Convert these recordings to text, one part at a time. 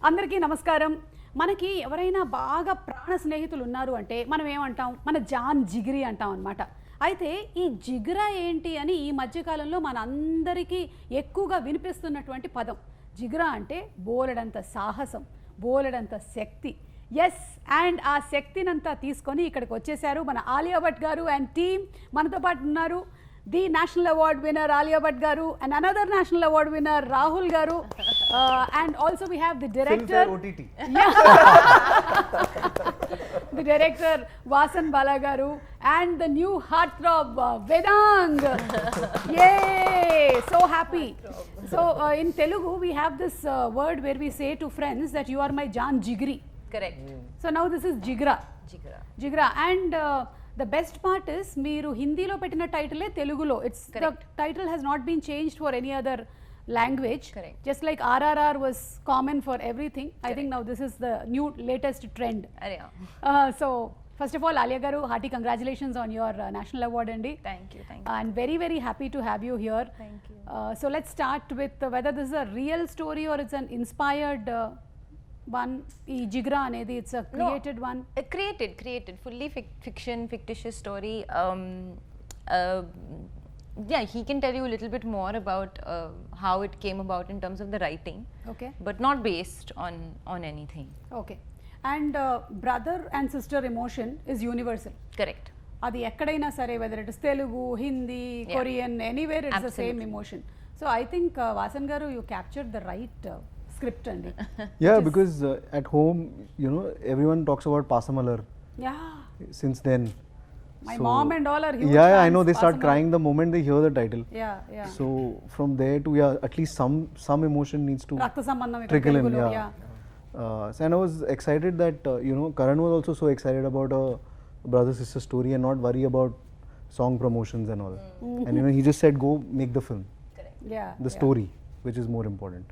అందరికీ నమస్కారం. మనకి ఎవరైనా బాగా ప్రాణ స్నేహితులు ఉన్నారు అంటే మనం ఏమంటాం, మన జాన్ జిగిరి అంటాం అన్నమాట. అయితే ఈ జిగ్రా ఏంటి అని ఈ మధ్యకాలంలో మనందరికీ ఎక్కువగా వినిపిస్తున్నటువంటి పదం. జిగ్రా అంటే బోలెడంత సాహసం, బోలెడంత శక్తి. ఎస్, అండ్ ఆ శక్తినంతా తీసుకొని ఇక్కడికి వచ్చేసారు మన ఆలియా భట్ గారు అండ్ టీమ్ మనతో పాటు ఉన్నారు. The national award winner Alia Bhatt garu and another national award winner Rahul garu, and also we have the director OTT. The director Vasan Bala garu and the new heartthrob Vedang. Yay, so happy. So in Telugu we have this word where we say to friends that you are my Jan Jigri. Correct. So now this is Jigra. Jigra. And the best part is మీరు హిందీలో పెట్టిన టైటిలే తెలుగులో. It's the title has not been changed for any other language. Correct. Just like RRR was common for everything. Correct. I think now this is the new latest trend. So first of all, Alia garu, hearty congratulations on your national award andi. Thank you. And very very happy to have you here. Thank you. So let's start with whether this is a real story or it's an inspired one. ఈ జిగ్రా అనేది it's a created one. Created fully fiction, fictitious story. Yeah, he can tell you a little bit more about how it came about in terms of the writing. Okay. But not based on anything. Okay. And brother and sister emotion is universal. Correct. అది ఎక్కడైనా సరే, whether it is Telugu, Hindi, Korean, anywhere it's the same emotion. So I think Vasan garu, you captured the right script andi. Yeah, because at home, you know, everyone talks about Pasamalar. Yeah. Since then. My mom and all are huge Yeah, fans, I know they start Pasamalar. crying the moment they hear the title. Yeah. So from there to at least some emotion needs to రక్త సంబంధం ఇక్కడ trickle in. తెలుగులో. Yeah. So and I was excited that Karan was also so excited about a brother sister story and not worry about song promotions and all. And he just said go make the film. Correct. Yeah. The story, which is more important.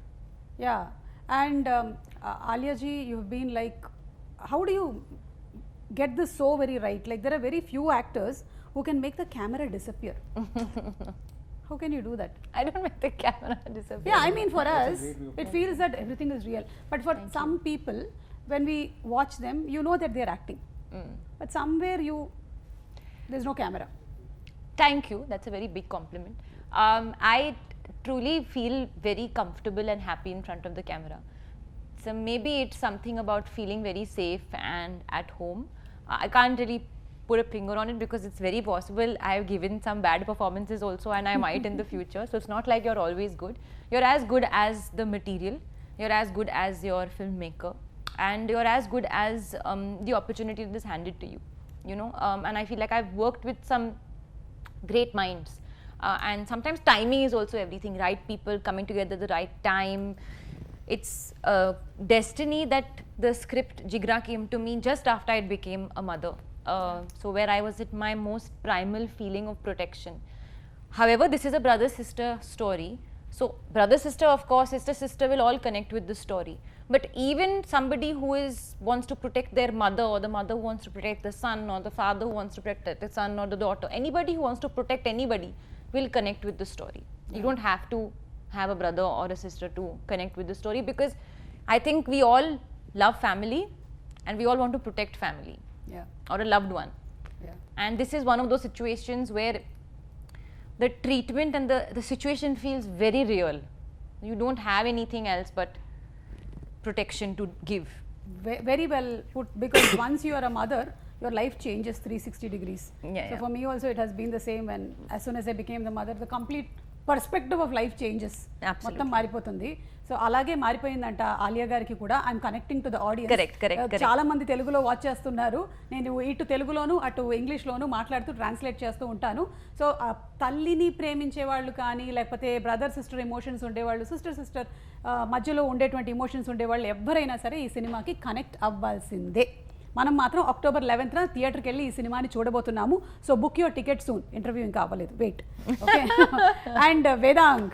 Yeah. And Alia ji, you've been like, how do you get this so very right? Like there are very few actors who can make the camera disappear. How can you do that? I don't make the camera disappear. Yeah, I mean for us, it feels that everything is real. But for some people, when we watch them, you know that they're acting. But somewhere there's no camera. Thank you. That's a very big compliment. I truly feel very comfortable and happy in front of the camera. So maybe it's something about feeling very safe and at home. I can't really put a finger on it because it's very possible I have given some bad performances also, and I might in the future. So it's not like you're always good. You're as good as the material. You're as good as your filmmaker, and you're as good as the opportunity that is handed to you. And I feel like I've worked with some great minds. And sometimes timing is also everything. Right people coming together at the right time. It's destiny that the script Jigra came to me just after I became a mother. So where I was at my most primal feeling of protection. However, this is a brother-sister story. So brother-sister, of course, sister-sister will all connect with the story. But even somebody who wants to protect their mother, or the mother who wants to protect the son, or the father who wants to protect the son or the daughter, anybody who wants to protect anybody will connect with the story. You don't have to have a brother or a sister to connect with the story, because I think we all love family and we all want to protect family. Yeah. Or a loved one. Yeah. And this is one of those situations where the treatment and the situation feels very real. You don't have anything else but protection to give. Very well put, because once you are a mother, your life changes 360 degrees. So for me also it has been the same. And as soon as I became the mother, the complete perspective of life changes. మొత్తం మారిపోతుంది. So అలాగే మారిపోయిందంట ఆలియా గారికి కూడా. I'm connecting to the audience. Correct. చాలా మంది తెలుగులో watch చేస్తున్నారు. నేను ఇటు తెలుగులోను అటు ఇంగ్లీష్లోను మాట్లాడుతూ ట్రాన్స్లేట్ చేస్తూ ఉంటాను. సో తల్లిని ప్రేమించే వాళ్ళు కానీ, లేకపోతే బ్రదర్ సిస్టర్ ఎమోషన్స్ ఉండేవాళ్ళు, సిస్టర్ మధ్యలో ఉండేటువంటి ఎమోషన్స్ ఉండేవాళ్ళు ఎవరైనా సరే ఈ సినిమాకి కనెక్ట్ అవ్వాల్సిందే. మనం మాత్రం October 11th థియేటర్కి వెళ్ళి ఈ సినిమాని చూడబోతున్నాము. So book your ticket soon. Interview ఇంకా అవ్వలేదు, wait. Okay. And Vedang,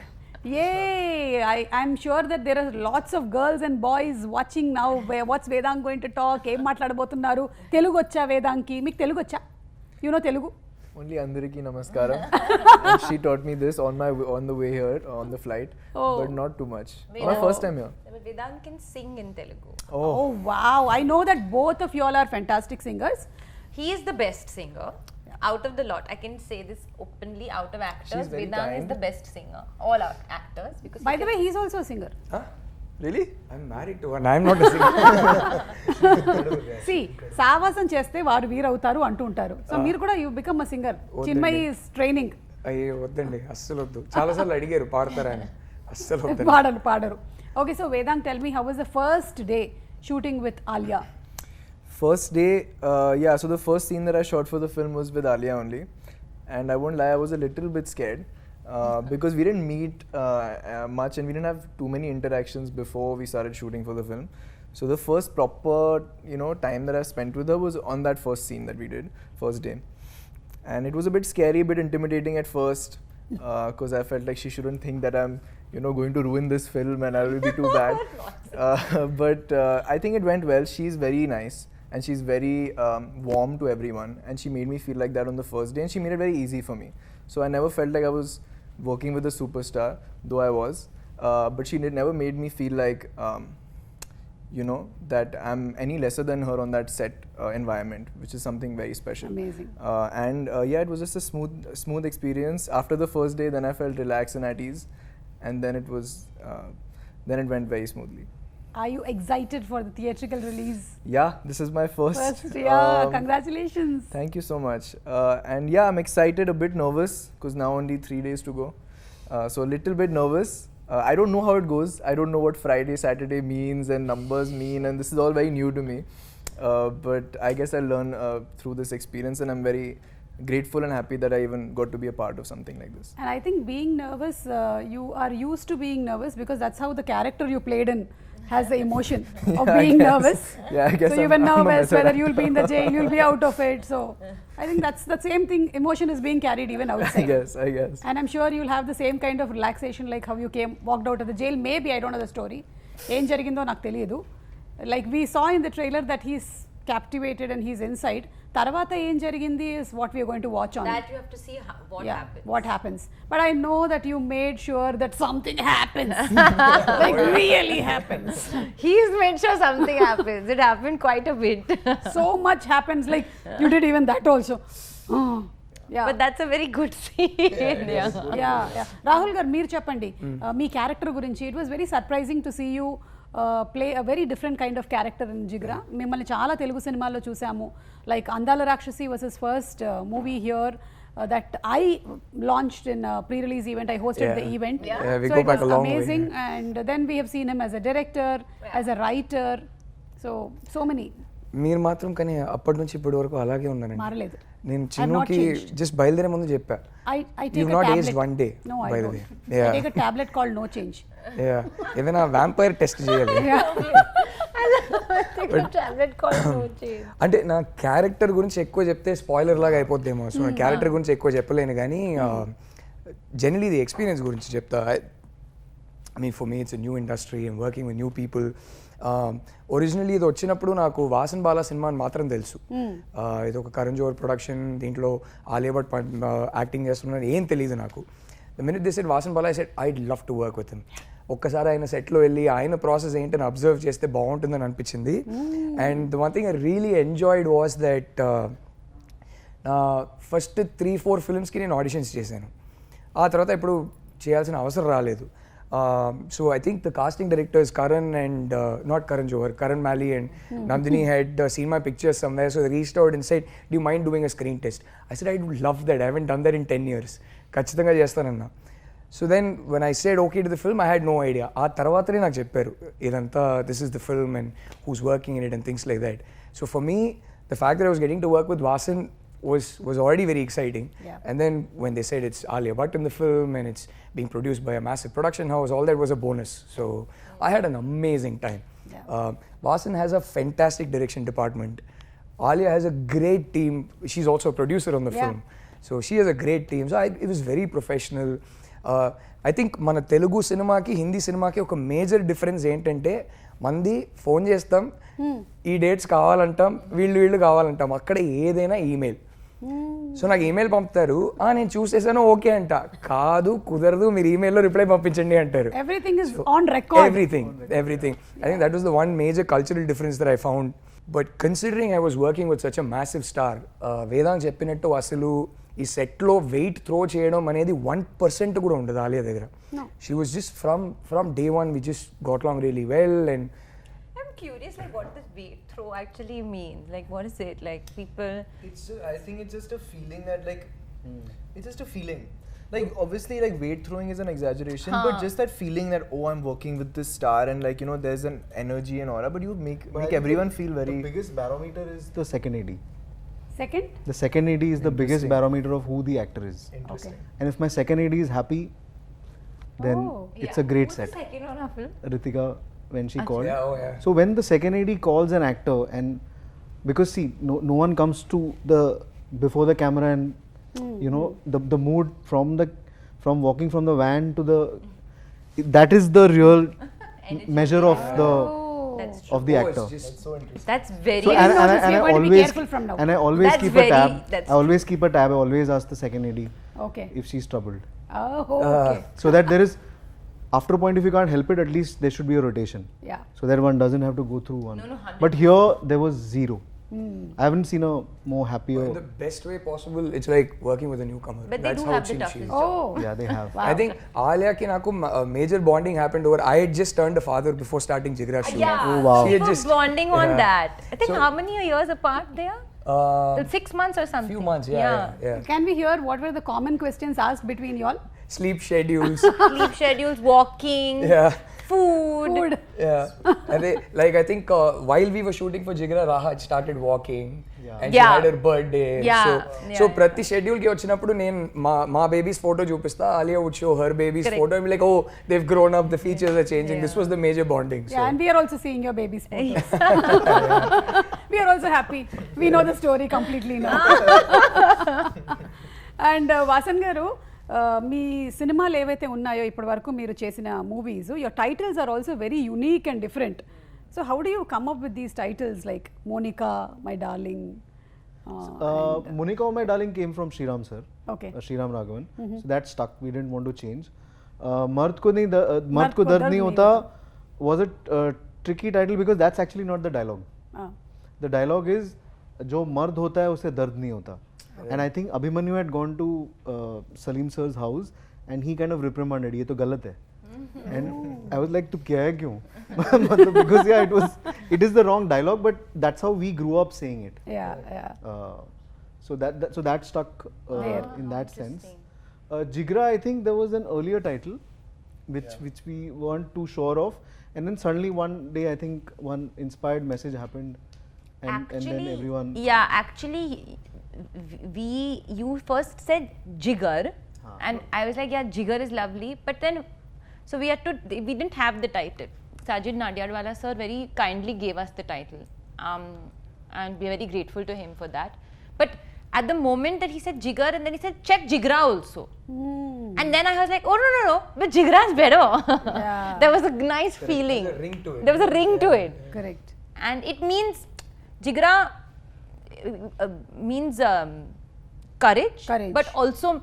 I'm sure that there are lots of girls and boys watching now. What's Vedang going to talk? ఏం మాట్లాడబోతున్నారు? తెలుగు వచ్చా వేదాంగ్కి? మీకు తెలుగు వచ్చా? You know Telugu? Only Andariki Namaskaram. And she taught me this on the way here, on the flight, but not too much. My first time here. Vedang can sing in Telugu. Oh wow, I know that both of you all are fantastic singers. He is the best singer. Out of the lot, I can say this openly. Out of actors, She's very Vedang is kind. the best singer. All our actors, because By the way, he's also a singer. Huh? Really? I'm married to one. I'm not a singer. See, సావాసం చేస్తే వారు వీరవుతారు అంటూ ఉంటారు. So మీరు కూడా you become a singer. Chinmayi is training. అయ్యో వద్దండి, అస్సలు వద్దు. చాలాసార్లు అడిగారు పాడతారా అని, అస్సలు వద్దండి. పాడరు. Okay, so Vedang, tell me, how was the first day shooting with Alia? First day, yeah, so the first scene that I shot for the film was with Alia only. And I won't lie, I was a little bit scared because we didn't meet much and we didn't have too many interactions before we started shooting for the film. So the first proper, time that I spent with her was on that first scene that we did, first day. And it was a bit scary, a bit intimidating at first because I felt like she shouldn't think that I'm, going to ruin this film and I will be too bad. But I think it went well. She's very nice. And she's very warm to everyone, and she made me feel like that on the first day, and she made it very easy for me. So I never felt like I was working with a superstar, though I was. But she never made me feel like, that I'm any lesser than her on that set environment, which is something very special. Amazing. And yeah, it was just a smooth experience. After the first day, then I felt relaxed and at ease, and then then it went very smoothly. Are you excited for the theatrical release? Yeah, this is my first. Congratulations. Thank you so much. And yeah, I'm excited, a bit nervous because now only 3 days to go. So a little bit nervous. I don't know how it goes. I don't know what Friday, Saturday means and numbers mean, and this is all very new to me. But I guess I'll learn through this experience, and I'm very grateful and happy that I even got to be a part of something like this. And I think being nervous, you are used to being nervous because that's how the character you played in has the emotion of being nervous. Yeah, I guess so you were nervous whether you'll be in the jail, you'll be out of it. So I think that's the same thing. Emotion is being carried even outside. I guess. And I'm sure you'll have the same kind of relaxation like how you walked out of the jail. Maybe, I don't know the story. ఏం జరిగిందో నాకు తెలియదు. Like we saw in the trailer that he's captivated and he's inside. తర్వాత ఏం జరిగింది is what we are going to watch on. That you have to see what happens. But I know that you made sure that something happens. Like really happens. He's made sure something happens. It happened quite a bit. So much happens. Like you did even that also. Yeah. But that's a very good scene. Yeah. Rahul garu, meer cheppandi. Me character గురించి. It was very surprising to see you play a very different kind of character in Jigra. మిమ్మల్ని చాలా తెలుగు సినిమాల్లో చూసాము. Like అందాల రాక్షసి was his first movie here that I launched in a pre-release event. I hosted the event. We So go it back was a long amazing. way. And then we have seen him as a director, as a writer. So many. మీరు మాత్రం కానీ అప్పటి నుంచి ఇప్పటి వరకు అలాగే ఉన్నారండి. మారలేదు. నేను చిన్నుకి జస్ట్ బయలుదేరే ముందు చెప్పా, I take you've a not tablet. aged one day. No, I by the don't. way. I Yeah. take a tablet called No Change. ఏదైనా వ్యాంపైర్ టెస్ట్ చేయాలి. అంటే నా క్యారెక్టర్ గురించి ఎక్కువ చెప్తే స్పాయిలర్ లాగా అయిపోద్దేమో, సో నా క్యారెక్టర్ గురించి ఎక్కువ చెప్పలేను కానీ జనరలీ ది ఎక్స్పీరియన్స్ గురించి చెప్తా. I mean, for me, it's a new industry. I'm working with new people. Originally ఇది వచ్చినప్పుడు నాకు వాసన్ బాలా సినిమా అని మాత్రం తెలుసు. ఇది ఒక కరణ్ జోహర్ ప్రొడక్షన్, దీంట్లో ఆలియా భట్ యాక్టింగ్ చేస్తున్నాను, ఏం తెలియదు నాకు. The minute this said Vasan Bala, I said I'd love to work with him. ఒక్కసారి ఆయన సెట్లో వెళ్ళి ఆయన ప్రాసెస్ ఏంటని అబ్జర్వ్ చేస్తే బాగుంటుందని అనిపించింది. And the one thing I really enjoyed was that first 3-4 ఫిల్మ్స్కి నేను ఆడిషన్స్ చేశాను. ఆ తర్వాత ఇప్పుడు చేయాల్సిన అవసరం రాలేదు. So I think the casting directors Karan and not Karan Johar, Karan Mali and Nandini had seen my pictures somewhere, so they reached out and said, do you mind doing a screen test? I said I would love that. I haven't done that in 10 years. ఖచ్చితంగా చేస్తానన్నా. So then when I said okay to the film, I had no idea. ఆ తర్వాతనే నాకు చెప్పారు ఇదంతా, this is the film and who's working in it and things like that. So for me, the fact that I was getting to work with Vasan was already very exciting. And then when they said it's Alia Bhatt in the film and it's being produced by a massive production house, all that was a bonus. So I had an amazing time. Vasan has a fantastic direction department. Alia has a great team. She's also a producer on the film. So she has a great team. So it was very professional. I think మన తెలుగు సినిమాకి హిందీ సినిమాకి ఒక major difference ఏంటంటే, మంది phone చేస్తాం, ఈ dates కావాలంటాం, వీళ్ళు కావాలంటాం. అక్కడ ఏదైనా ఈమెయిల్. సో నాకు ఈమెయిల్ పంపుతారు, నేను చూసేసాను ఓకే అంట, కాదు కుదరదు మీరు ఈమెయిల్లో రిప్లై పంపించండి అంటారు. Everything is on record. Everything. I think that was the one major cultural difference that I found. But considering I was working with such a massive star, Vedang చెప్పినట్టు అసలు ఈ సెట్లో వెయిట్ త్రో చేయడం అనేది 1% కూడా ఉండదు ఆలియా దగ్గర. She was just from day one we just got along really well. And I'm curious, like, what does weight throw actually mean? Like, what is it? Like, people. I think it's just a feeling that like, it's just a feeling. Like obviously, like weight throwing is an exaggeration, but just that feeling that I'm working with this star and like there's an energy and aura, but you make everyone feel very. The biggest barometer is the second AD. Second? The second AD is the biggest barometer of who the actor is. Interesting. And if my second AD is happy, then it's a great Who's set. the second one of film? Ritika, when she called. yeah. So when the second AD calls an actor, and because see, no one comes to the before the camera and the mood from walking from the van to the, that is the real measure of the That's of the actor. It's just So interesting. That's very. So Even and notice we are going to be careful from now. and I always That's keep very- a tab. that's- I always keep a tab. I always ask the second AD Okay. if she's troubled, Oh, okay. so that there is, after a point, if you can't help it, at least there should be a rotation, Yeah. so that one doesn't have to go through one. No, 100%. But here there was zero. I haven't seen a more happier. in the best way possible. It's like working with a newcomer. But they That's do how have the chill she toughest is. job. Oh. Yeah, they have. Wow. I think Alia ki naku major bonding happened over. I had just turned a father before starting Jigra shoot. Yeah. Oh, wow. She had We were just bonding on yeah. that. I think So- how many years apart they are? 6 months or something. Few months, yeah. Can we hear what were the common questions asked between y'all? Sleep schedules. Sleep schedules, walking, Yeah. food. Food. Yeah, and they, like I think while we were shooting for Jigra, Raha had started walking, and she Yeah. had her birthday. Yeah. So ప్రతి schedule కి వచ్చినప్పుడు నేను మా babies photo చూపిస్తా. Alia would show her baby's Correct. photo and be like, oh, they've grown up, the features are changing. This was the major bonding. So. Yeah, and we are also seeing your baby's photos. We are also happy. We know the story completely now. And Vasan garu, మీ సినిమాలు ఏవైతే ఉన్నాయో ఇప్పటి వరకు మీరు చేసిన movies, your titles are also very unique and different. So how do you come up with these titles like Monica, my darling? Monica, oh my darling, came from Sriram sir. Okay. Sriram Raghavan. So that stuck. We didn't want to change. Mard ko dard nahi hota was a tricky title because that's actually not the dialogue. The dialogue is जो मर्द होता है उसे दर्द नहीं होता. And I think Abhimanyu had gone to Salim sir's house and he kind of reprimanded, ये तो गलत है. And I was like, तो क्या है क्यों? Because yeah, it is the wrong dialogue, but that's how we grew up saying it. Yeah. So that stuck There. in that sense. Jigra, I think there was an earlier title which we weren't too sure of, and then suddenly one day I think one inspired message happened, and then everyone. Yeah, actually, you first said Jigar, and I was like, yeah, Jigar is lovely, but then, so we didn't have the title. Sajid Nadiadwala sir very kindly gave us the title, and we're very grateful to him for that. But at the moment that he said Jigar, and then he said, check Jigra also. And then I was like, oh no, but Jigra is better. Yeah. There was a nice feeling. There was a ring to it. There was a ring to it. Correct. And it means Jigra means courage, but also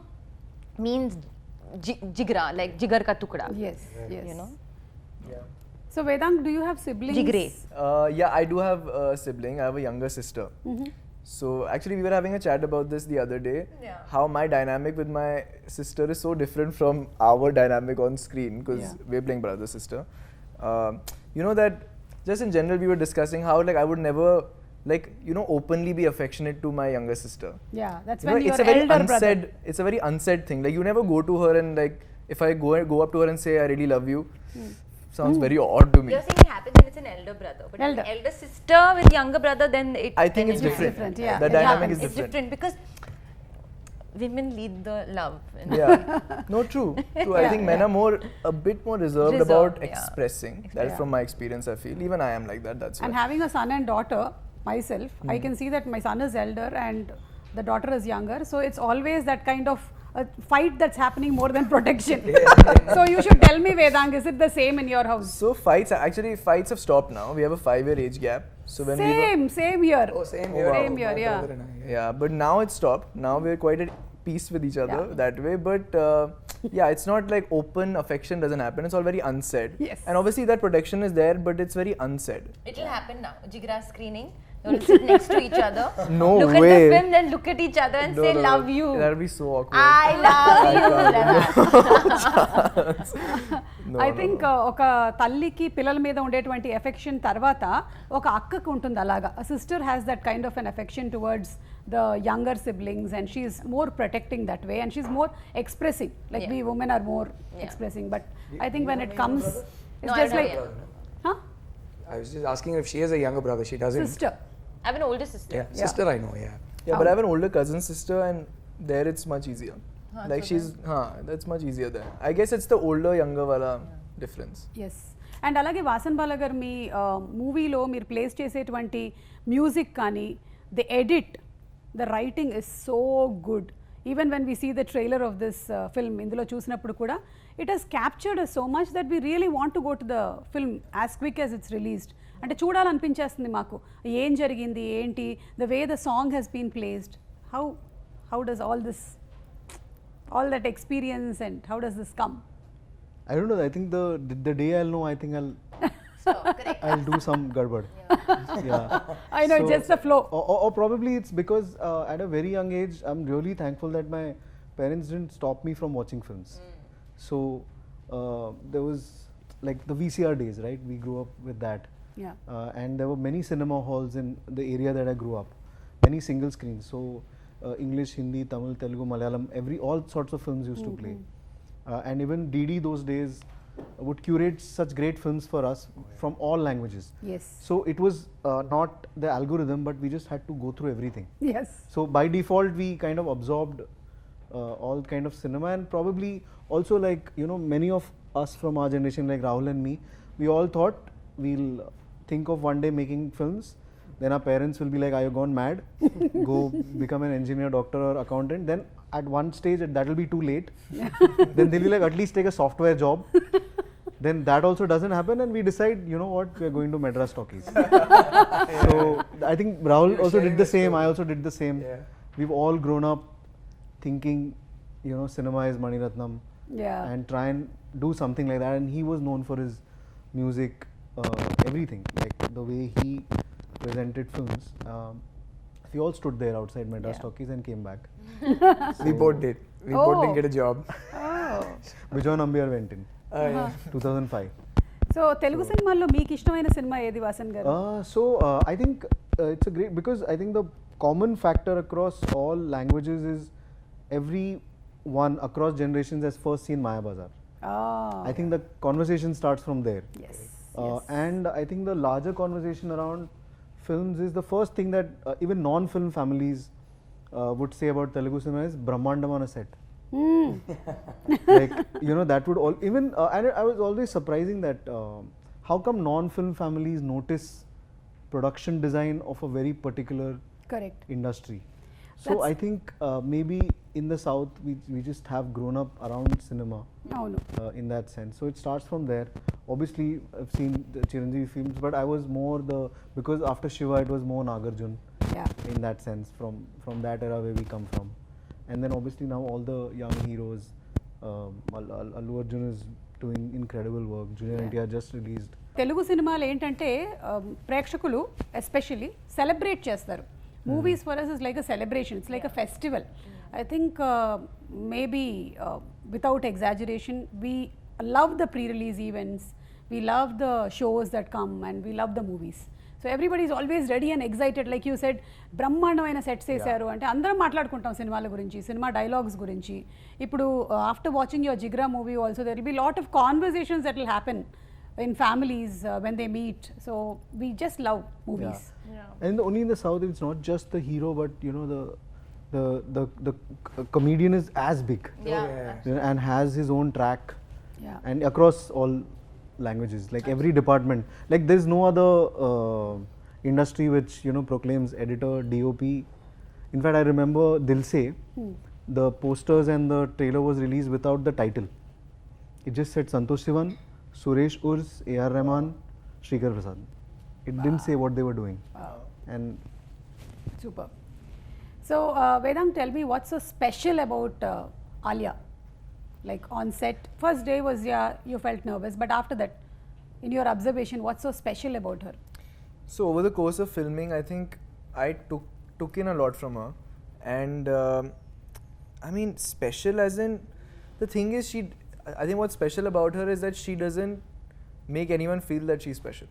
means jigra, like jigar ka tukda. Yes. You know. Yeah. So Vedang, do you have siblings? Jigre. Yeah, I do have a sibling. I have a younger sister. So actually, we were having a chat about this the other day. Yeah. How my dynamic with my sister is so different from our dynamic on screen because Yeah. we're playing brother sister. You know that just in general, we were discussing how like I would never openly be affectionate to my younger sister. Yeah, that's You know, when it's your a very elder unsaid. brother. It's a very unsaid thing. Like you never go to her and like if I go up to her and say I really love you, sounds very odd to me. You're saying it happens when it's an elder brother, but Elder. an elder sister with younger brother, then it. I think then it's it different. different, yeah. The It dynamic happens. is It's different. different because women lead the love. And Yeah, no, true. I think men are a bit more reserved Reserved, about yeah. expressing. That is Yeah. from my experience. I feel even I am like that. That's And why. having a son and daughter, myself, I can see that my son is elder and the daughter is younger. So it's always that kind of fight that's happening more than protection. So you should tell me, Vedang, is it the same in your house? So fights have stopped now. We have a 5-year age gap. So when Same here. Oh, same Oh, here. wow. Same here, My yeah. brother and I, Yeah, but now it's stopped. Now we're quite at peace with each other Yeah. that way. But yeah, it's not like open affection doesn't happen. It's all very unsaid. Yes. And obviously that protection is there, but it's very unsaid. It'll happen now. Jigra screening. You'll sit next to each other. No look way. at the film, then look at each other and say, "Love you." That'll be so awkward. I love you. I think ఒక తల్లికి పిల్లల మీద ఉండేటువంటి affection తర్వాత ఒక అక్కకు ఉంటుంది అలాగా sister has that kind of an affection towards the younger siblings and she's more protecting that way and she's more expressing like we women are more expressing but I think when it comes it's just like I was just asking if she has a younger brother. She doesn't. Sister I have an older sister. Yeah, sister I know. Yeah. Yeah, but I have an older cousin sister, and there it's much easier. Like that's much easier there. I guess it's the older younger wala difference. Yes and అలాగే వాసన్ బాల గారు మీ మూవీలో మీరు place చేసేటువంటి music కానీ the edit the writing is so good even when we see the trailer of this film ఇందులో చూసినప్పుడు కూడా it has captured so much that we really want to go to the film as quick as it's released అంటే చూడాలనిపించేస్తుంది మాకు ఏం జరిగింది ఏంటి the way the song has been placed how does all that experience and how does this come? I don't know. I think the day I'll know, I think I'll do some gadbad. Yeah. I know, just the flow. Or probably it's because at a very young age, I'm really thankful that my parents didn't stop me from watching films. So there was like the VCR days, right? We grew up with that. Yeah. And there were many cinema halls in the area that I grew up. Many single screens. So English, Hindi, Tamil, Telugu, Malayalam, all sorts of films used to play. And even DD those days would curate such great films for us from all languages. Yes. So it was not the algorithm, but we just had to go through everything. Yes. So by default, we kind of absorbed all kind of cinema, and probably also like many of us from our generation, like Rahul and me, we all thought we'll think of one day making films. Then our parents will be like, "Are you gone mad? Go become an engineer, doctor, or accountant." Then at one stage, that will be too late. Then they'll be like, "At least take a software job." Then that also doesn't happen, and we decide, you know what, we're going to Madras Talkies. So I think Rahul also did the same. I also did the same. Yeah. We've all grown up thinking, cinema is Mani Ratnam, Yeah. and try and do something like that. And he was known for his music, everything, like the way he presented films. We all stood there outside Madras Yeah. Talkies and came back. We both did. We both didn't get a job. Oh. Bijoy Nambiar went in Uh-huh. 2005. So Telugu సినిమాల్లో మీకు ఇష్టమైన cinema ఏది వాసన్ గారు? So I think it's a great, because I think the common factor across all languages is everyone across generations has first seen Maya Bazaar. I think the conversation starts from there. Yes. And I think the larger conversation around films is the first thing that even non-film families would say about Telugu cinema is Brahmandam on a set. Like, that would all, even, and I was always surprising that how come non-film families notice production design of a very particular correct. industry. So That's- I think maybe in the south we just have grown up around cinema అవును. in that sense. So it starts from there. Obviously I've seen the Chiranjeevi films, but I was more because after Shiva it was more Nagarjun Yeah. in that sense, from that era where we come from. And then obviously now all the young heroes, Allu Arjun is doing incredible work. Junior NTR just released. Telugu సినిమాలు ఏంటంటే ప్రేక్షకులు especially celebrate చేస్తారు. Movies for us is like a celebration, it's like a festival. I think maybe without exaggeration we love the pre release events, we love the shows that come and we love the movies. So everybody is always ready and excited. Like you said, బ్రహ్మాండమైన sets వేశారు అంటే అందరం మాట్లాడుకుంటాం సినిమాల గురించి, cinema dialogues గురించి. ఇప్పుడు after watching your Jigra movie also there will be lot of conversations that will happen in families when they meet. So we just love movies. And only in the south it's not just the hero, but the comedian is as big. And has his own track. Yeah. And across all languages, like every department, like there's no other industry which proclaims editor, DOP. In fact, I remember Dil Se, the posters and the trailer was released without the title. It just said Santosh Sivan, Suresh Urs, A.R. Rahman, Shrikar Prasad. It didn't say what they were doing. And Super. So, Vedang, tell me what's so special about Alia? Like on set, first day was, yeah, you felt nervous, but after that, in your observation, what's so special about her? So over the course of filming, I think I took in a lot from her, and I mean, special as in, the thing is, I think what's special about her is that she doesn't make anyone feel that she's special.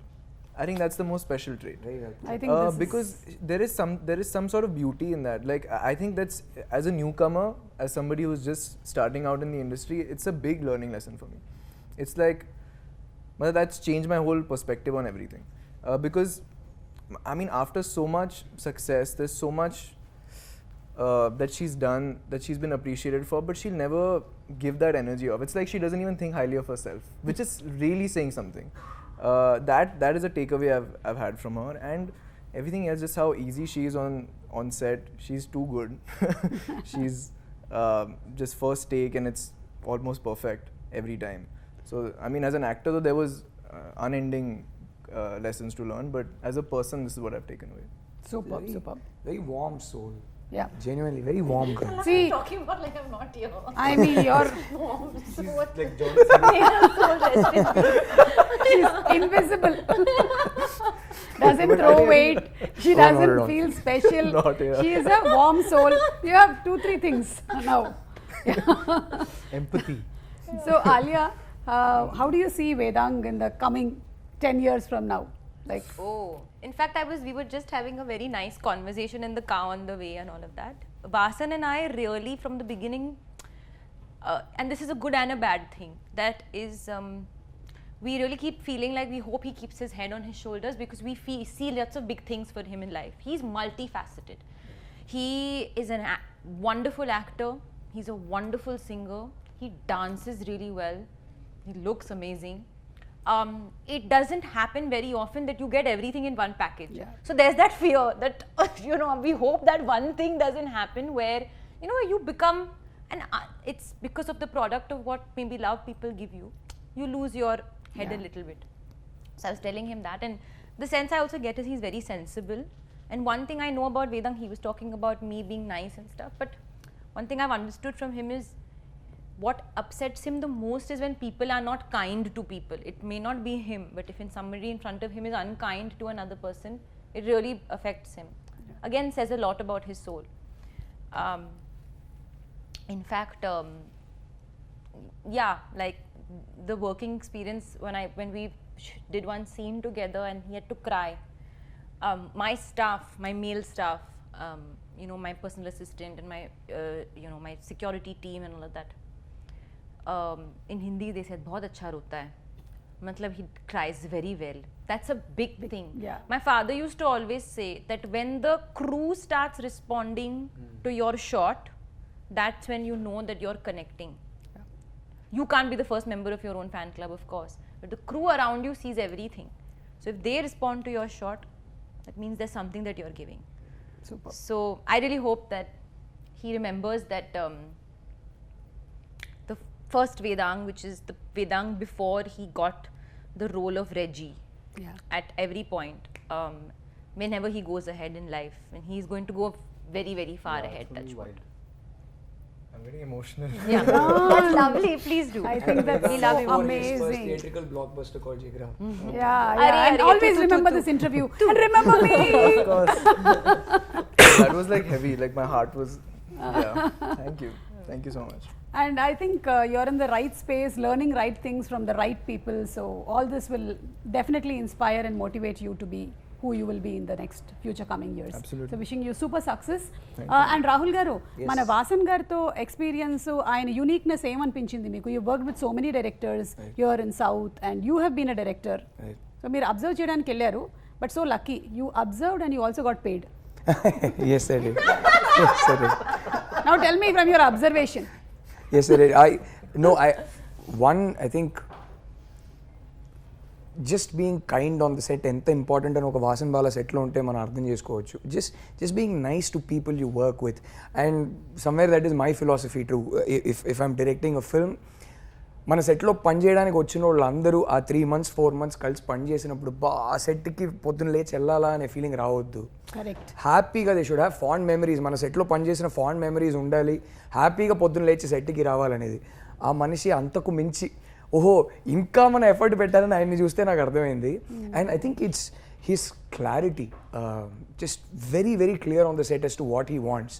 I think that's the most special trait. I think this because there is some sort of beauty in that. Like I think that's, as a newcomer, as somebody who's just starting out in the industry, it's a big learning lesson for me. It's like, well, that's changed my whole perspective on everything. Because I mean, after so much success, there's so much that she's done, that she's been appreciated for, but she'll never give that energy off. It's like she doesn't even think highly of herself, which is really saying something. That is a takeaway I've had from her, and everything else, just how easy she is on set. She's too good. She's just first take, and it's almost perfect every time. So I mean, as an actor, though, there was unending lessons to learn, but as a person, this is what I've taken away. Superb, superb. Very warm soul. Yeah. Genuinely, very warm girl. See, Talking about like I'm not here. I mean, you're So what? Like John she's invisible. Doesn't throw weight. She not at doesn't all. feel special. Not here. She is a warm soul. You have 2-3 things now. empathy. So, Alia, how do you see Vedang in the coming 10 years from now? Like, Oh, in fact, we were just having a very nice conversation in the car on the way and all of that. Vasan and I really, from the beginning, and this is a good and a bad thing, that is, we really keep feeling like we hope he keeps his head on his shoulders, because we see lots of big things for him in life. He's multifaceted. He is a wonderful actor. He's a wonderful singer. He dances really well. He looks amazing. It doesn't happen very often that you get everything in one package. Yeah. So there's that fear that, we hope that one thing doesn't happen where, you become, and it's because of the product of what maybe love people give you, you lose your head a little bit. So I was telling him that, and the sense I also get is he's very sensible. And one thing I know about Vedang, he was talking about me being nice and stuff, but one thing I've understood from him is, what upsets him the most is when people are not kind to people. It may not be him, but if somebody in front of him is unkind to another person, it really affects him. Again, says a lot about his soul. In fact, like the working experience, when we did one scene together and he had to cry, my staff, my male staff, my personal assistant and my my security team and all of that, in Hindi they said बहुत अच्छा रोता है, मतलब he cries very well. That's a big thing. Yeah. My father used to always say that when the crew starts responding to your shot, that's when you know that you're connecting. You can't be the first member of your own fan club, of course, but the crew around you sees everything. So if they respond to your shot, that means there's something that you're giving. super. So I really hope that he remembers that the first Vedang, which is the Vedang before he got the role of Reggie, Yeah. at every point, whenever he goes ahead in life, and he's going to go very, very far ahead. Touch wood. I'm getting emotional. Yeah, that's lovely. Please do. I think that's We love so you. His first amazing. theatrical blockbuster called Jigra. Yeah, Arey, and arey, always tu, tu, remember tu, this interview. And remember me. Of course. That was like heavy, like my heart was, yeah. Thank you so much. And I think you're in the right space, learning right things from the right people. So all this will definitely inspire and motivate you to be who you will be in the next future coming years. Absolutely. So wishing you super success. Thank And Rahul garu, Yes. mana Vasan garto experience, ఆయన uniqueness ఏమనిపించింది మీకు? You worked with so many directors here in South, and you have been a director. Right. So మీరు observe చేయడానికి వెళ్ళారు, but so lucky you observed and you also got paid. Yes, I did. Yes, I did. Now tell me from your observation. Yes, I did. I think just being kind on the set ఎంత important అని ఒక వాసన్ బాల సెట్లో ఉంటే మనం అర్థం చేసుకోవచ్చు. Just being nice to people you work with. And somewhere that is my philosophy to if I'm directing a film, మన సెట్లో పని చేయడానికి వచ్చిన వాళ్ళందరూ ఆ 3 months 4 months కలిసి పని చేసినప్పుడు ఆ సెట్కి పొద్దున్న లేచి వెళ్ళాలా అనే ఫీలింగ్ రావద్దు. కరెక్ట్. హ్యాపీగా they should have fond memories. మన సెట్లో పనిచేసిన ఫాండ్ మెమరీస్ ఉండాలి, హ్యాపీగా పొద్దున్న లేచి సెట్కి రావాలనేది. ఆ మనిషి అంతకు మించి ఓహో ఇంకా మన ఎఫర్ట్ పెట్టాలని ఆయన్ని చూస్తే నాకు అర్థమైంది. And I think it's his clarity, just very very clear on the set as to what he wants.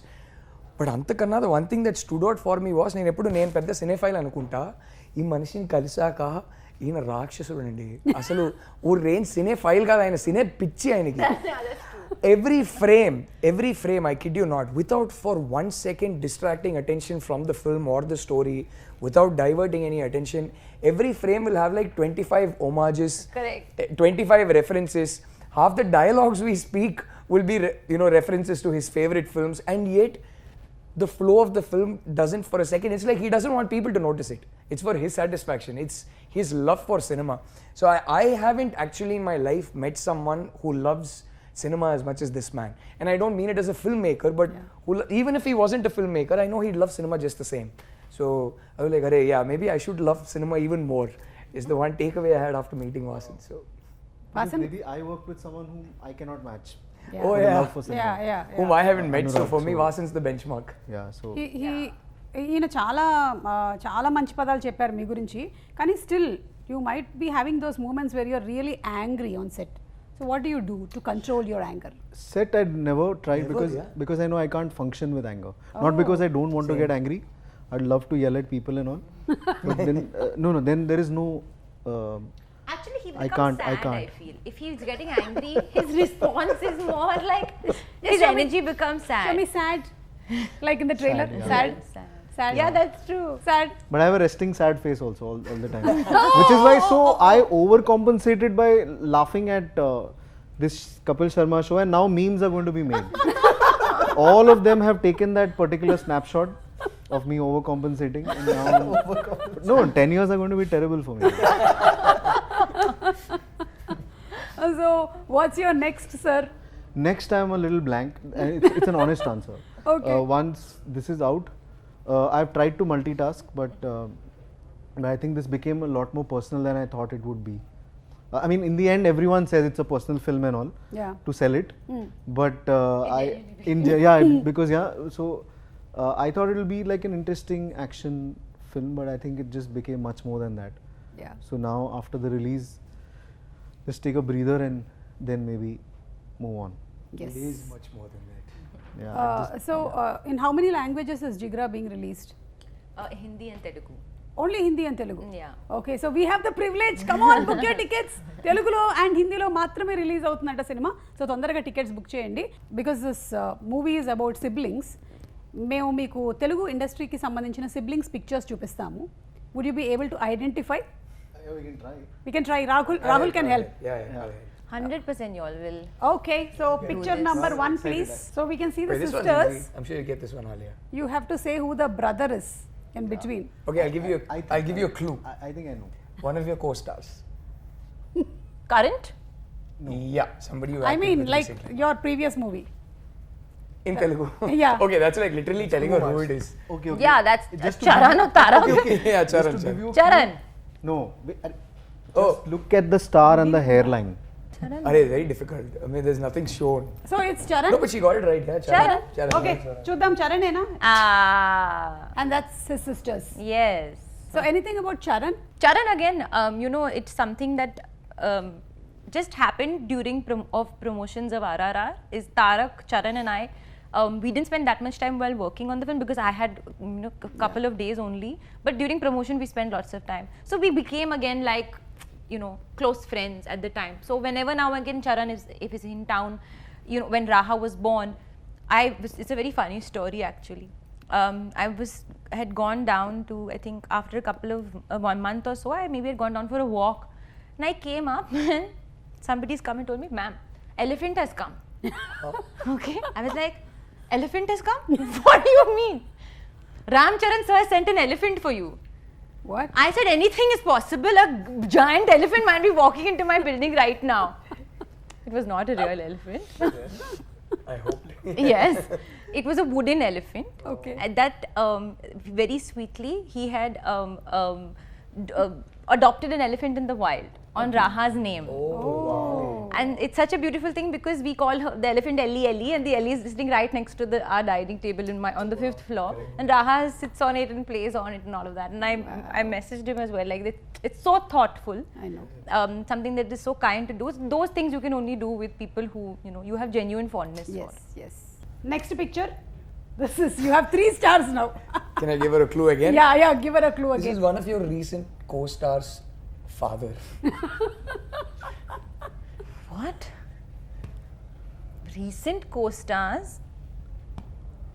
But అంతకన్నా the one thing that stood out for me was, నేను పెద్ద సినేఫైల్ అనుకుంటా, ఈ మనిషిని కలిసాక ఈయన రాక్షసుడు అండి. అసలు ఓ రేంజ్ సినేఫైల్ కాదు, ఆయన సినే పిచ్చి ఆయనకి. every frame, I kid you not, without for 1 second distracting attention from the film or the story, without diverting any attention, every frame will have like 25 homages, Correct. 25 references. Half the dialogues we speak will be references to his favorite films, and yet the flow of the film doesn't for a second. It's like he doesn't want people to notice it. It's for his satisfaction. It's his love for cinema. So I haven't actually in my life met someone who loves cinema as much as this man. And I don't mean it as a filmmaker, but even if he wasn't a filmmaker, I know he'd love cinema just the same. So I was like, "Arey, yeah, maybe I should love cinema even more." Is the one takeaway I had after meeting Vasan. So Vasan? Maybe I work with someone whom I cannot match. Yeah. Oh For the yeah. love for cinema. Yeah. Whom I haven't met, so Anurag, for me so- Vasan's the benchmark. Yeah, so ఈయన చాలా మంచి పదాలు చెప్పారు మీ గురించి, కానీ still you might be having those moments where you're really angry on set. So what do you do to control your anger? set I'd never tried Never, because yeah. because I know I can't function with anger. Not because I don't want to get angry. I'd love to yell at people and all. But then then there is no. Actually, he I becomes can't- I sad, can't. I feel. If he's getting angry, his response is more like his show me- energy becomes sad. Show me sad, like in the trailer. Sad, yeah. Sad. Yeah, that's true. Sad. But I have a resting sad face also all the time, which is why I overcompensated by laughing at this Kapil Sharma show, and now memes are going to be made. All of them have taken that particular snapshot of me overcompensating, and now 10 years are going to be terrible for me. So what's your next, sir? Next I'm a little blank. It's an honest answer. Okay. Once this is out, I've tried to multitask, but I think this became a lot more personal than I thought it would be. I mean, in the end, everyone says it's a personal film and all Yeah. to sell it, but because so I thought it will be like an interesting action film, but I think it just became much more than that. Yeah. So now after the release, just take a breather and then maybe move on. Yes. It is much more than that. Yeah. So in how many languages is Jigra being released? Hindi and Telugu. Only Hindi and Telugu. Yeah. Okay, so we have the privilege. Come on, book your tickets. Telugulo and Hindilo మాత్రమే release అవుతుందంట సినిమా. So తొందరగా tickets book చేయండి. Because this movie is about siblings. మేము మీకు తెలుగు ఇండస్ట్రీకి సంబంధించిన siblings pictures చూపిస్తాము. Would you be able to identify? We can try. We can try. Rahul can help. Yeah. 100% you all will. Okay, so picture number 1 please. So we can see the Wait, this one's sisters. easy. I'm sure you get this one, Alia. You have to say who the brother is in between. Okay, I'll give you a clue. I think I know. One of your co-stars. Current? Yeah, somebody you I acted mean with like recently. your previous movie. In Telugu. Yeah. Okay, that's like literally telling her who it is. Okay. Yeah, that's Just to Charan or Tarak. Yeah, Just Charan. to give you a Charan. clue- No. Just Oh. look at the star and the hairline. Arey, very difficult. I mean, there's nothing shown. So it's Charan. No, but she got it right. Yeah, Charan. Charan. Okay, Charan. చూద్దాం Charan ena. Ah, And that's his sisters. yes. So anything about Charan? Charan again, it's something that just happened during promotions of RRR. Is Tarak, Charan and I, we didn't spend that much time while working on the film because I had a couple of days only. But during promotion, we spent lots of time. So we became again like, close friends at the time. So whenever now again Charan if he's in town, when Raha was born, it's a very funny story actually. I had gone down to, I think after a couple of 1 month or so, I maybe had gone down for a walk, and I came up and somebody's come and told me, "Ma'am, elephant has come." Okay, I was like, "Elephant has come? What do you mean?" "Ram Charan sir sent an elephant for you." What? I said anything is possible. A giant elephant might be walking into my building right now. It was not a real elephant. I hope. Yes, it was a wooden elephant. Okay. And that very sweetly he had adopted an elephant in the wild on Raha's name. And it's such a beautiful thing because we call her, the elephant Ellie, and the Ellie is sitting right next to our dining table on the 5th floor, and Raha sits on it and plays on it and all of that. And I messaged him as well, like it's so thoughtful. I know. Something that is so kind to do. Those things you can only do with people who you have genuine fondness for. Yes. Next picture. This is, you have 3 stars now. Can I give her a clue again? Yeah, give her a clue This again. is one of your recent co-stars' father. What? Recent co-stars?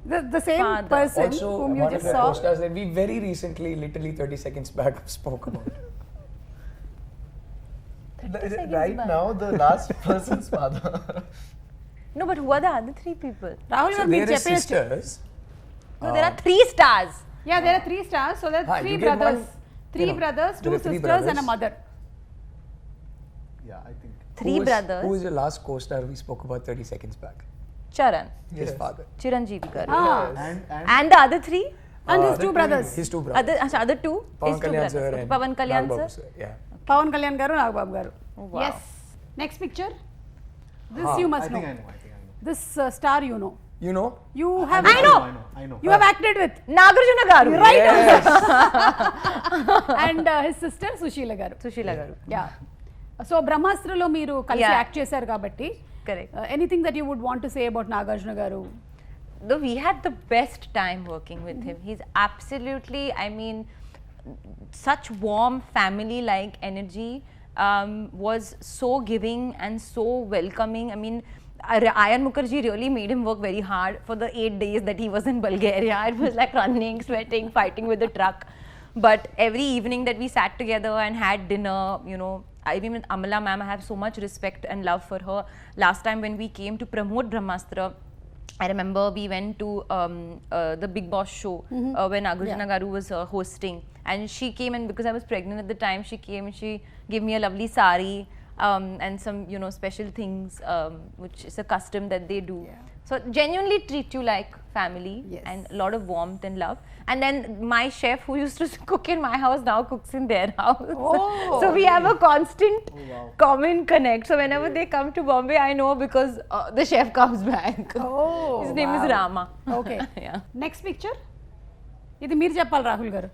The same Father. person Also, whom you one of just your saw. co-stars that we very recently, literally 30 seconds back, spoke about. Right now, the last person's father. No, but who are the other 3 people? Rahul So గారు మీరు there is చెప్పేయచ్చు. sisters. No, there are 3 stars. Yeah, there are 3 stars. So there are 3 you get brothers. one, 3 brothers, 2 there are 3 sisters, and a brothers. mother. Yeah, I think. 3 brothers. Who is the last co-star we spoke about 30 seconds back? Charan, His father. Chiranjeevi garu. And And the other 3? And his 2 brothers. His 2 brothers. Other 2? Pawan His 2 Kalyan brothers. sir and Pawan Kalyan Nagbabu sir. Yeah. Pawan Kalyan garu, Nagbabu garu. Oh, wow. Yes. Next picture. This Ah, you must I know. think I know. This star you know. You know? You have. I know. I know. You have acted with. Nagarjuna garu. Right. Yes. And his sister Sushila garu. Sushila garu. Yeah. So బ్రహ్మాస్త్రలో మీరు కలిసి Yeah. Act చేశారు కాబట్టి Correct. Anything that you would want to say about Nagarjuna garu. Though we had the best time working with him. He's absolutely, I mean, such warm family-like energy, was so giving and so welcoming. I mean, Ayan Mukherjee really made him work very hard for the 8 days that he was in Bulgaria. It was like running, sweating, fighting with the truck. But every evening that we sat together and had dinner, I mean, Amala ma'am, I have so much respect and love for her. Last time when we came to promote Brahmastra, I remember we went to the Big Boss show when Nagarjuna Garu was hosting, and she came, and because I was pregnant at the time, she came and she gave me a lovely sari and some special things, which is a custom that they do. So genuinely treat you like family. Yes. And a lot of warmth and love. And then my chef who used to cook in my house now cooks in their house. Oh, So we have a constant common connect. So whenever they come to Bombay, I know because the chef comes back. Oh, His name is wow. Rama. Okay. Yeah. Next picture. ఇది మీరు చెప్పాలి రాహుల్ గారు.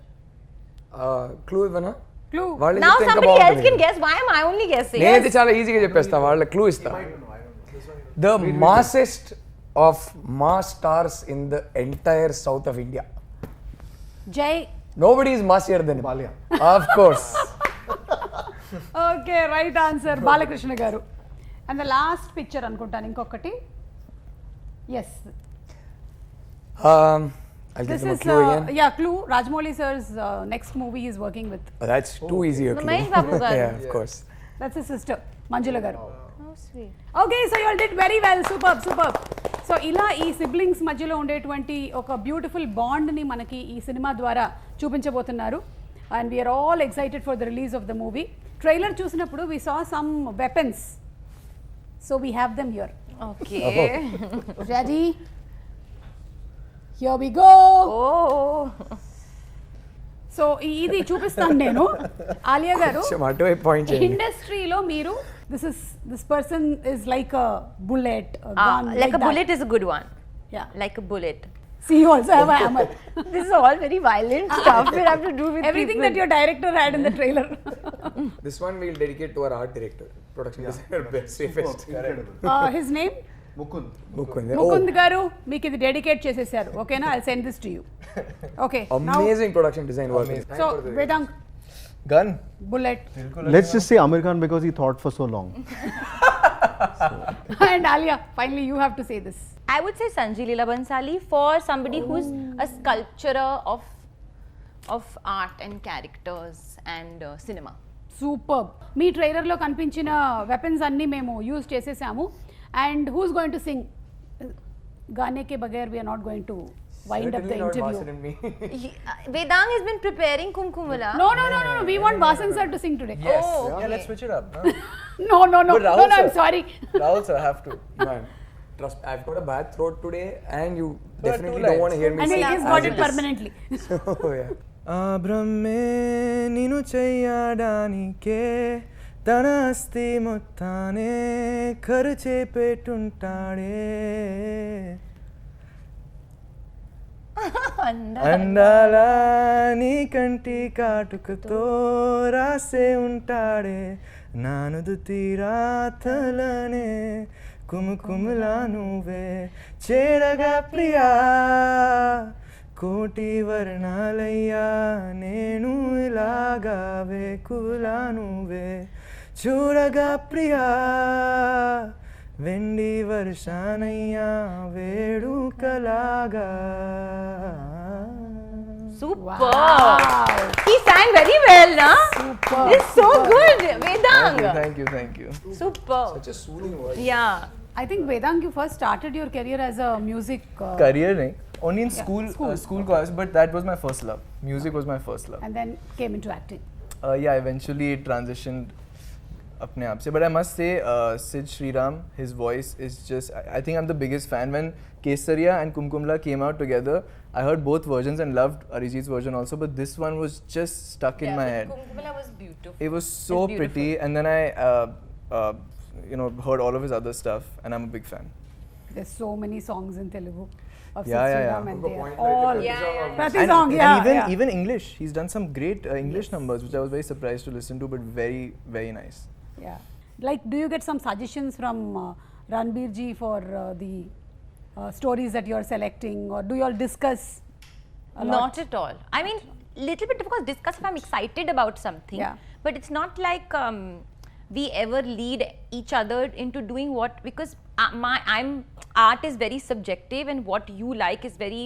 Clue ఇవ్వనా? Clue. వాళ్ళు Now చెప్తే ఇంకా somebody else బాగుంటుంది. can guess. Why am I only guessing? నేనైతే చాలా ఈజీగా చెప్పేస్తా, వాళ్ళ క్లూ ఇస్తా. The massest of mass stars in the entire south of India. జై. Nobody is massier than him. Alia. Of course. Okay, right answer Balakrishna garu. And the last picture అనుకుంటాను ఇంకొకటి. Yes, I'll give this them a is clue again. Yeah clue. Rajamouli sir's next movie is working with. That's too easy a clue. Mahesh Babu garu. Yeah, of course. That's his sister Manjula garu. Oh, sweet. Okay, so you all did very well. Super. So ఇలా ఈ siblings మధ్యలో ఉండేటువంటి ఒక beautiful బాండ్ని మనకి ఈ సినిమా ద్వారా చూపించబోతున్నారు. And we are all excited for the release of the movie. Trailer చూసినప్పుడు we saw some weapons, so we have them here. Okay. Ready? Here we go. Oh. So ఇది చూపిస్తాను నేను. ఆలియా గారు, కొంచెం అటువైపు point చేయండి. ఇండస్ట్రీలో మీరు this person is like a bullet, Like a bullet is a good one. Yeah. Like a bullet. See, you also have a hammer. This is all very violent stuff we have to do with Everything people. that your director had in the trailer. This one we'll dedicate to our art director, production designer, best safest. His name? Mukund. Mukund. Mukund garu, మీకు ఇది dedicate చేసేసారు. ఓకేనా? I'll send this to you. Okay. Amazing production design work. So, Vedang, Gun. bullet, Let's just say Amir Khan because he thought for so long. and Alia. Finally, you have to say this. I would say Sanjay Leela Bansali for somebody who's a sculpturer of art and characters and cinema. Super. మీ ట్రైలర్లో కనిపించిన weapons అన్నీ మేము use చేసేసాము. And who's going to sing? గానే కే బగైర్ we are not going to wind up the Certainly not interview. Vasan and me. Vedang has been preparing Kumkumala. No. We want Vasan sir to sing today. Yes. Oh, Yeah, okay. let's switch it up. Huh? No. But Rahul I'm sir- sorry. Rahul sir, have to. Man, trust me, I've got a bad throat today, and you But definitely two don't want to lines. hear me And sing. he's as got it it is. permanently. So yeah. ఆ బ్రహ్మే నిన్ను చెయ్యడానికే తన అస్థి మొత్తానే ఖర్చే పెట్టుంటాడే అందాల నీ కంటి కాటుకతో రాసే ఉంటాడే నానుదు తీరాతలనే కుముకుములా నువ్వే చేరగా ప్రియా కోటి వర్ణాలయ్యా నేను ఇలాగా వేకులా నువ్వే చూడగా ప్రియా వెండి వర్షానయ్యా వేడుకలాగా Super. Wow. He sang very well, na? Super. It's so good, Vedang. Thank you. Super. Such a soothing voice. Yeah. I think Vedang, you first started your career as a music. Career nahi, only in Yeah, school school. class, but that was my first love. Music was my first love. And then came into acting. Yeah, eventually it transitioned apne aap se. But I must say, Sid Sriram, his voice is just, I think I'm the biggest fan. When Kesaria and Kumkumla came out together, I heard both versions and loved Arijit's version also, but this one was just stuck in my head. Kumkumala was beautiful. It was so It's pretty, and then I heard all of his other stuff, and I'm a big fan. There's so many songs in Telugu of Yeah, Sid yeah, Sriram, yeah. and Good they are point, like the all Yeah, yeah. Prati And, song, and yeah, even yeah. even English, he's done some great English numbers, which I was very surprised to listen to, but very, very nice. Yeah. Like, do you get some suggestions from Ranbir ji for the stories that you are selecting, or do you all discuss a lot? Not at all. I mean, little bit, of course, discuss if I'm excited about something. Yeah. But it's not like we ever lead each other into doing what, because art is very subjective, and what you like is very,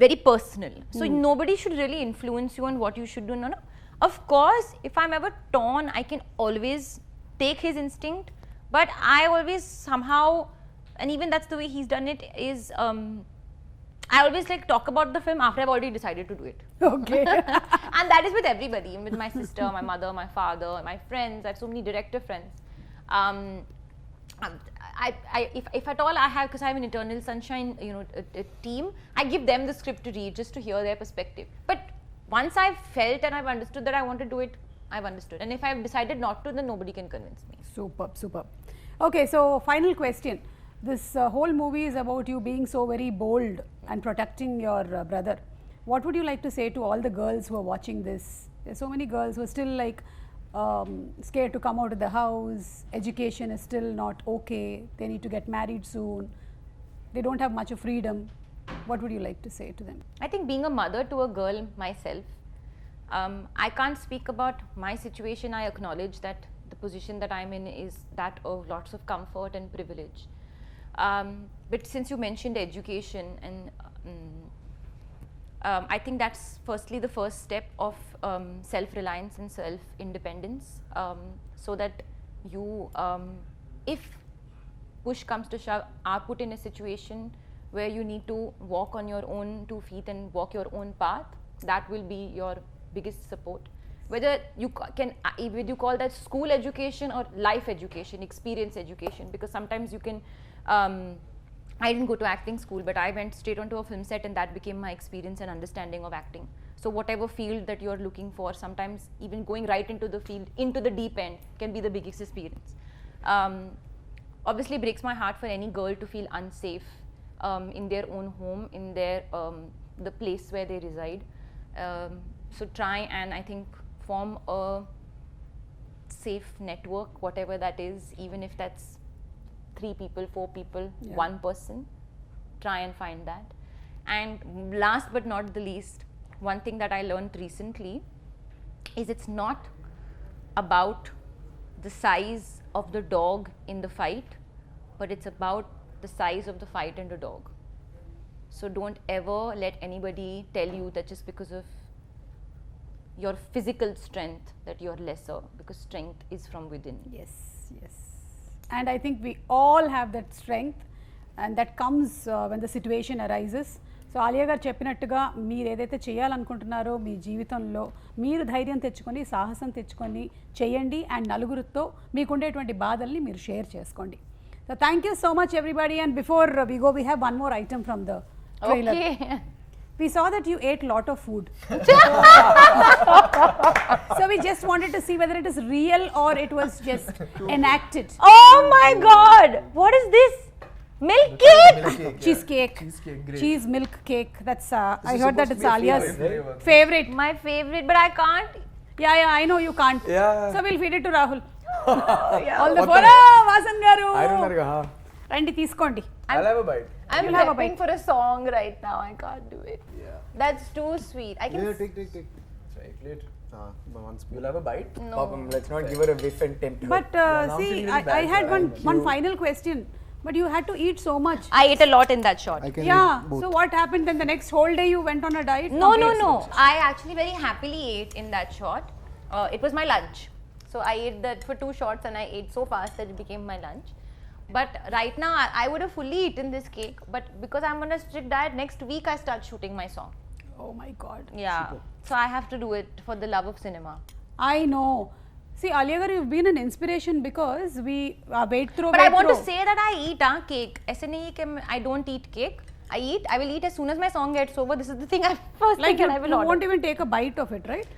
very personal. So nobody should really influence you on what you should do. No. Of course, if I'm ever torn, I can always take his instinct, but I always somehow, and even that's the way he's done it, is I always like talk about the film after I've already decided to do it. Okay. And that is with everybody, with my sister, my mother, my father, my friends. I have so many director friends. If at all I have, because I have an Eternal Sunshine, a team, I give them the script to read just to hear their perspective. But once I've felt and I've understood that I want to do it, I've understood. And if I've decided not to, then nobody can convince me. Superb. Okay, so final question. This whole movie is about you being so very bold and protecting your brother. What would you like to say to all the girls who are watching this? There's so many girls who are still like scared to come out of the house. Education is still not okay. They need to get married soon. They don't have much of freedom. What would you like to say to them? I think being a mother to a girl myself, I can't speak about my situation. I acknowledge that the position that I'm in is that of lots of comfort and privilege. But since you mentioned education, and I think that's firstly the first step of self-reliance and self-independence, so that you, if push comes to shove, are put in a situation where you need to walk on your own 2 feet and walk your own path, that will be your biggest support. Whether you whether you call that school education or life education, experience education, because sometimes you can, I didn't go to acting school, but I went straight onto a film set, and that became my experience and understanding of acting. So whatever field that you're looking for, sometimes even going right into the field, into the deep end, can be the biggest experience. Obviously breaks my heart for any girl to feel unsafe in their own home, in their the place where they reside. So try and, I think, form a safe network, whatever that is, even if that's 3 people, 4 people, 1 person, try and find that. And last but not the least, one thing that I learned recently is it's not about the size of the dog in the fight, but it's about the size of the fight and the dog. So don't ever let anybody tell you that just because of your physical strength that you're lesser, because strength is from within. Yes. And I think we all have that strength, and that comes when the situation arises. So Alia గారు చెప్పినట్టుగా మీరు ఏదైతే చేయాలనుకుంటున్నారో మీ జీవితంలో మీరు ధైర్యం తెచ్చుకొని సాహసం తెచ్చుకొని చేయండి అండ్ నలుగురితో మీకుండేటువంటి బాధల్ని మీరు షేర్ చేసుకోండి. So thank you so much everybody and before we go we have one more item from the trailer. We saw that you ate lot of food. So we just wanted to see whether it is real or it was just enacted. Oh my god! What is this? Milk cake? Cheesecake. Great. Cheese milk cake. That's I is heard that supposed it's to be a Alia's favorite, right? favorite. My favorite, but I can't. Yeah, I know you can't. Yeah. So we'll feed it to Rahul. All the What four. Vasan garu. I don't know. రండి తీసుకోండి. I'll have a bite. I'm You'll have a prepping bite. for a song right now. I can't do it. Yeah. That's too sweet. I can. Yeah, take. Try it. One spoon. You'll have a bite? No. Papam, let's not give her a whiff and tempt her. But now I'm see, feeling really I bad had for one final question. But you had to eat so much. I ate a lot in that shot. I can Yeah. eat both. So what happened then? The next whole day you went on a diet? No. Complete? I actually very happily ate in that shot. It was my lunch. So I ate that for 2 shots and I ate so fast that it became my lunch. But right now, I would have fully eaten this cake. But because I'm on a strict diet, next week I start shooting my song. Oh my God. Yeah. So I have to do it for the love of cinema. I know. See, Alia garu, you've been an inspiration because we wait through. But I want to say that I eat cake. ऐसे नहीं है कि I don't eat cake. I will eat as soon as my song gets over. This is the thing first like thing you, I will you order. won't even take a bite of it, right?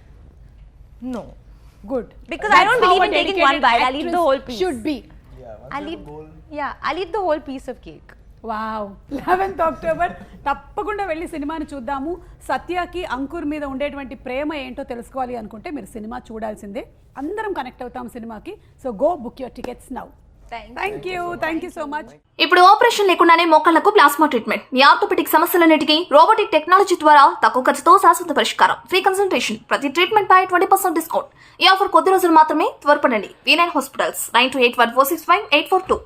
No. Good. Because That's I don't how believe a in taking one dedicated bite. I'll eat the actress whole piece. Should be. Yeah, once I'll you eat. have a bowl. Yeah, I'll eat the whole piece of cake. Wow 11th October తప్పకుండా వెళ్ళి సినిమాని చూద్దాము. సత్యకి అంకుర్ మీద ఉండేటువంటి ప్రేమ ఏంటో తెలుసుకోవాలి అనుకుంటే మీరు సినిమా చూడాల్సిందే. అందరం కనెక్ట్ అవుతాం సినిమాకి. So go book your tickets now. Thank you so much. ఇప్పుడు ఆపరేషన్ లేకుండానే మోకాళ్లకు ప్లాస్మా ట్రీట్మెంట్. మీ ఆర్థోపెడిక్ సమస్యలన్నిటికీ రోబోటిక్ టెక్నాలజీ ద్వారా తక్కువ ఖర్చుతో శాశ్వత పరిష్కారం. Free consultation. ప్రతి ట్రీట్మెంట్ పై 20% డిస్కౌంట్. ఈ ఆఫర్ కొద్ది రోజులు మాత్రమే. త్వరపడండి. V9 hospitals 9281465842.